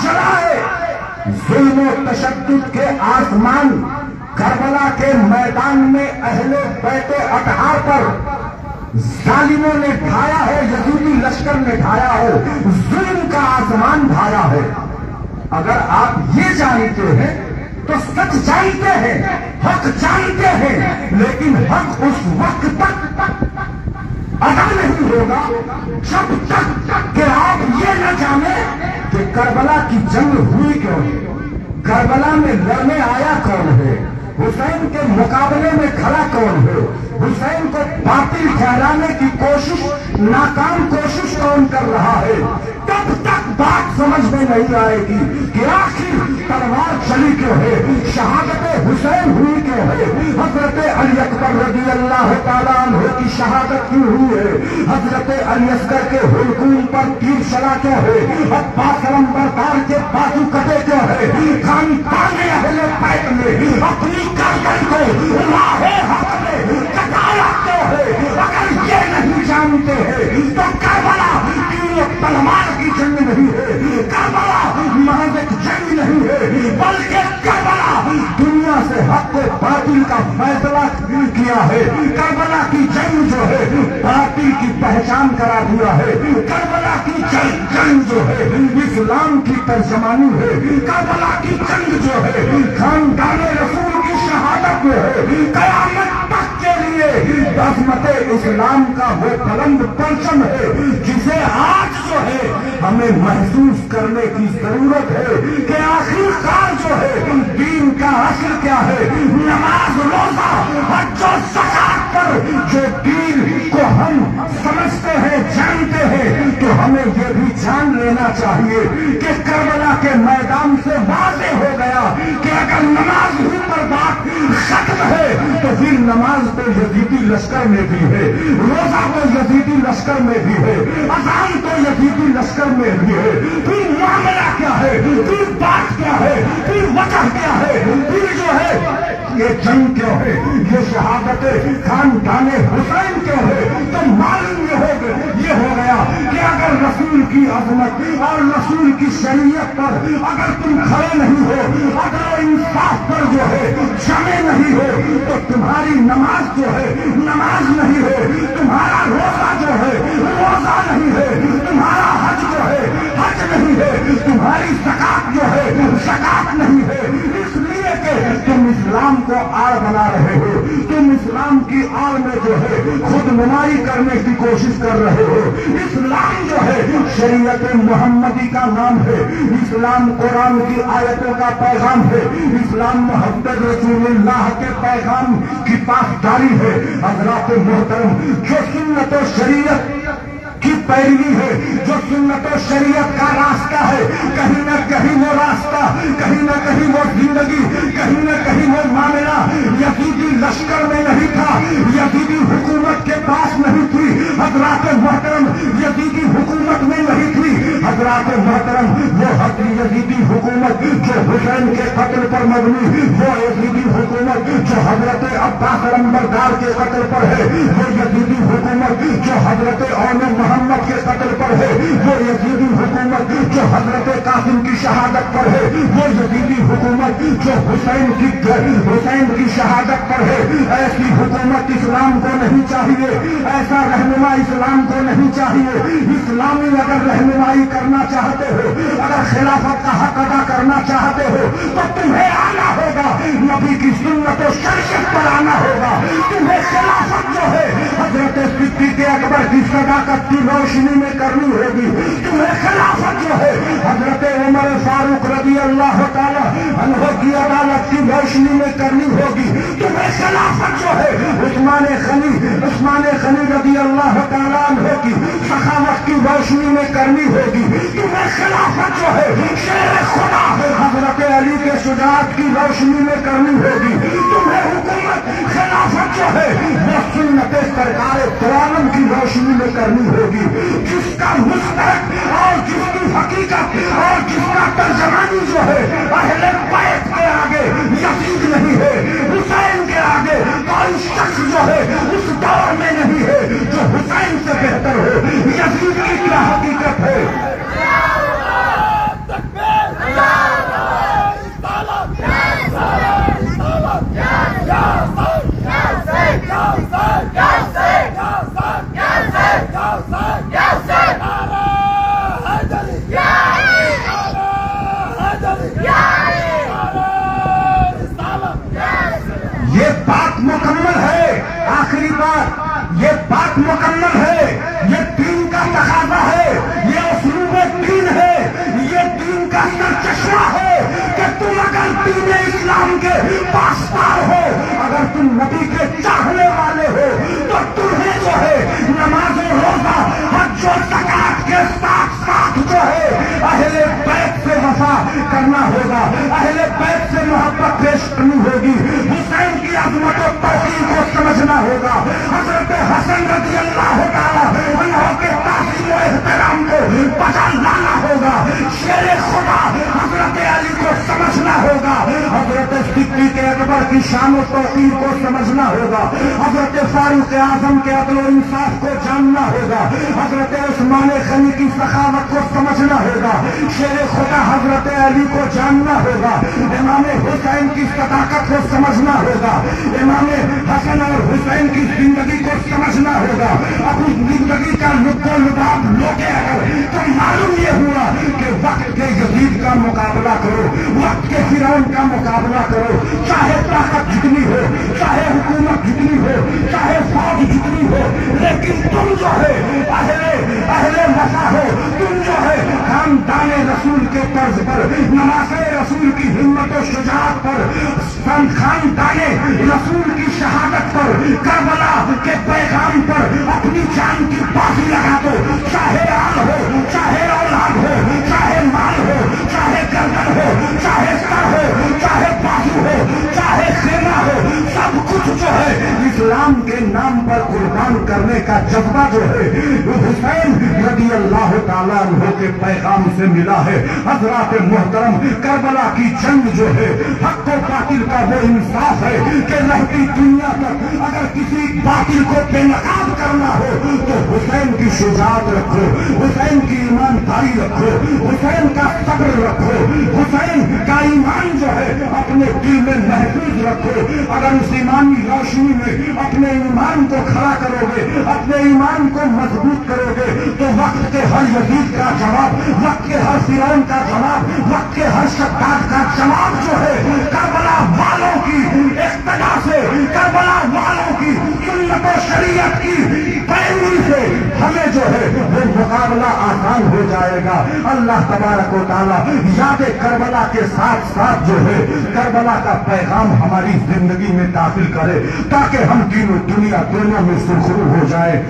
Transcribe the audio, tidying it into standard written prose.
جلائے ظلم و تشدد کے آسمان کربلا کے میدان میں اہل بیت اطہار پر ظالموں نے ڈھایا ہے، یزیدی لشکر نے ڈھایا ہے، ظلم کا آسمان ڈھایا ہے۔ اگر آپ یہ جانتے ہیں تو سچ جانتے ہیں، حق جانتے ہیں، لیکن حق اس وقت تک ادا نہیں ہوگا جب تک کہ آپ یہ نہ جانیں کہ کربلا کی جنگ ہوئی کیوں ہے، کربلا میں لڑنے آیا کون ہے، حسین کے مقابلے میں کھڑا کون ہے، حسین کو باطل ٹھہرانے کی کوشش، ناکام کوشش کون کر رہا ہے، تب تک بات سمجھ میں نہیں آئے گی کہ آخر تلوار چلی کیوں ہے، شہادت حسین ہوئی کیوں ہے، حضرت علی اکبر رضی اللہ تعالیٰ عنہ کی شہادت کیوں ہوئی ہے، حضرت علی اصغر کے حلقوم پر تیر چلا کیوں ہے، عباس علمبردار کے بازو کٹے کیوں ہے، خاندان اہل بیت نے اپنی گردن کو راہ حق میں کٹایا کیوں ہے۔ اگر یہ نہیں جانتے ہیں تو کربلا تیر و تلوار کی جنگ نہیں ہے، کربلا محض ایک جنگ نہیں ہے، بلکہ کربلا دنیا سے حق و باطل کا فیصلہ کیا ہے، کربلا کی جنگ جو ہے باطل کی پہچان کرا دیا ہے، کربلا کی جنگ جو ہے اسلام کی ترجمانی ہے، کربلا کی جنگ جو ہے خاندان رسول کی شہادت میں ہے، قیامت تک کے لیے عظمت اسلام کا وہ بلند پرچم ہے جسے آج جو ہے ہمیں محسوس کرنے کی ضرورت ہے کہ آخر کار جو ہے دین کا اصل کیا ہے، نماز، روزہ، حج و زکات پر جو دین کو ہم سمجھتے ہیں، جانتے ہیں، تو ہمیں یہ بھی جان لینا چاہیے کہ کربلا کے میدان سے واضح ہو گیا کہ اگر نماز ہی پر بات ختم ہے تو پھر نماز تو یزیدی لشکر میں بھی ہے، روزہ تو یزیدی لشکر میں بھی ہے، اذان تو یزیدی لشکر میں بھی ہے، پھر معاملہ کیا ہے، پھر بات کیا ہے، پھر وجہ کیا ہے، پھر جو ہے یہ جنگ کیوں ہے، یہ شہادت خاندان حسین کیوں ہے، تو معلوم یہ ہو گیا کہ اگر رسول کی عظمت اور رسول کی شریعت پر اگر تم کھڑے نہیں ہو، عدل و انصاف پر جو ہے جمے نہیں ہو، تو تمہاری نماز جو ہے نماز نہیں ہے، تمہارا روزہ جو ہے روزہ نہیں ہے، تمہارا حج جو ہے حج نہیں ہے، تمہاری زکات جو ہے زکات نہیں ہے، اس لیے کہ تم اسلام کو آڑ بنا رہے ہو، تم اسلام کی آڑ میں جو ہے خود نمائی کرنے کی کوشش کر رہے ہو۔ اسلام جو ہے شریعت محمدی کا نام ہے، اسلام قرآن کی آیتوں کا پیغام ہے، اسلام محمد رسول اللہ کے پیغام کی پاسداری ہے۔ حضرات محترم، جو سنت و شریعت کی پیروی ہے، جو سنت و شریعت کا راستہ ہے، کہیں نہ کہیں وہ راستہ، کہیں نہ کہیں وہ زندگی، کہیں نہ کہیں وہ معاملہ یزیدی لشکر میں نہیں تھا، یزیدی حکومت کے پاس نہیں تھی، حضرات محترم یزیدی حکومت میں نہیں تھی، حضرات محترم وہ یزیدی حکومت جو حسین کے قتل پر مبنی، وہ یزیدی حکومت جو حضرت عباس علمبردار کے قتل پر ہے، وہ یزیدی حکومت جو حضرت عون محمد کے قتل پر ہے، وہ یزیدی حکومت جو حضرت قاسم کی شہادت پر ہے، وہ یزیدی حکومت جو حسین کی شہادت پر ہے۔ ایسی حکومت اسلام کو نہیں چاہیے، ایسا رہنما اسلام کو نہیں چاہیے۔ اسلامی اگر رہنمائی کرنا چاہتے ہو، اگر خلافت کا حق ادا کرنا چاہتے ہو، تو تمہیں آنا ہوگا نبی کی سنت و شریعت پر آنا ہوگا، تمہیں خلافت جو ہے حضرت صدیق اکبر کی صداقت کی روشنی میں کرنی ہوگی، تمہیں خلافت جو ہے حضرت عمر فاروق رضی اللہ تعالیٰ عنہ کی عدالت کی روشنی میں کرنی ہوگی، تمہیں خلافت جو ہے عثمان غنی رضی اللہ تعالیٰ عنہ کی سخاوت کی روشنی میں کرنی ہوگی، تمہیں خلافت جو ہے شیر خدا حضرت علی کے شجاعت کی روشنی میں کرنی ہوگی، تمہیں حکومت خلافت جو ہے وہ سنت سرکار دو عالم کی روشنی میں کرنی ہوگی، جس کا مستحق اور جس کی حقیقت اور جس کا ترجمانی جو ہے اہل بیت کے آگے یزید نہیں ہے، حسین کے آگے کوئی شخص جو ہے اس دور میں نہیں ہے جو حسین سے بہتر ہو۔ یزید کی کیا حقیقت ہے؟ بات مکمل ہے، یہ دین کا تقاضا ہے، یہ اسلوب دین ہے، یہ دین کا سرچشمہ ہے کہ تم اگر دین اسلام کے پاسدار ہو، اگر تم نبی کے چاہنے والے ہو، تو تمہیں جو ہے نماز و روزہ حج و زکات کے ساتھ ساتھ جو ہے اہل بیت سے وفا کرنا ہوگا، اہل بیت سے محبت پیش کرنی ہوگی، حسین کی عظمت و توقیر کو سمجھنا ہوگا، حضرت حسن رضی اللہ تعالیٰ عنہ کے تعظیم و احترام کو بجا لانا ہوگا، شیر خدا حضرت علی کو سمجھنا ہوگا، حضرت صدیق اکبر کی شان و توقیر کو سمجھنا ہوگا، حضرت فاروق اعظم کے عدل و انصاف کو جاننا ہوگا، حضرت عثمان غنی کی سخاوت کو سمجھنا ہوگا، شیر خدا حضرت علی کو جاننا ہوگا، امام حسین کی صداقت کو سمجھنا ہوگا، امام حسن اور حسین کی زندگی کو سمجھنا ہوگا، اپنی زندگی کا لطف و لباب لوٹے اگر تو معلوم یہ ہوا کہ وقت کے یزید کا مقابلہ کرو، وقت کے فرعون کا مقابلہ کرو، چاہے طاقت جتنی ہو، چاہے حکومت جتنی ہو، چاہے فوج جتنی ہو، لیکن تم جو ہے اہل وفا ہو، تم جو ہے خاندان رسول کے طرز پر، نماز رسول کی ہمت و شجاعت پر، خاندان رسول کی شہادت پر، کربلا کے پیغام پر اپنی جان کی بازی لگا دو، چاہے آل ہو، چاہے اولاد ہو، چاہے مال ہو، چاہے گردن ہو، چاہے سر ہو، چاہے بازو ہو، چاہے خیمہ ہو، سب کچھ جو ہے اسلام کے نام پر قربان کرنے کا جذبہ جو ہے حسین رضی اللہ تعالیٰ عنہ کے پیغام سے ملا ہے۔ حضرات محترم، کربلا کی جنگ جو ہے حق و باطل کا وہ انصاف ہے کہ رہتی دنیا تک اگر کسی باطل کو بے نقاب کرنا ہو تو حسین کی شجاعت رکھو، حسین کی ایمانداری رکھو، حسین کا صبر رکھو، حسین کا ایمان جو ہے اپنے دل میں محفوظ رکھو۔ اگر اس ایمانی روشنی میں اپنے ایمان کو کھڑا کرو گے، اپنے ایمان کو مضبوط کرو گے تو وقت کے ہر یزید کا جواب، وقت کے ہر فرعون کا جواب، وقت کے ہر شداد کا جواب جو ہے کربلا والوں کی اقتدا سے، کربلا والوں کی سنت و شریعت کی پیروی سے ہمیں جو ہے وہ مقابلہ آسان ہو جائے گا۔ اللہ تبارک و تعالیٰ یاد کربلا کے ساتھ ساتھ جو ہے کربلا کا پیغام ہماری زندگی میں داخل کرے تاکہ ہم دین و دنیا دونوں میں سرخرو ہو جائے۔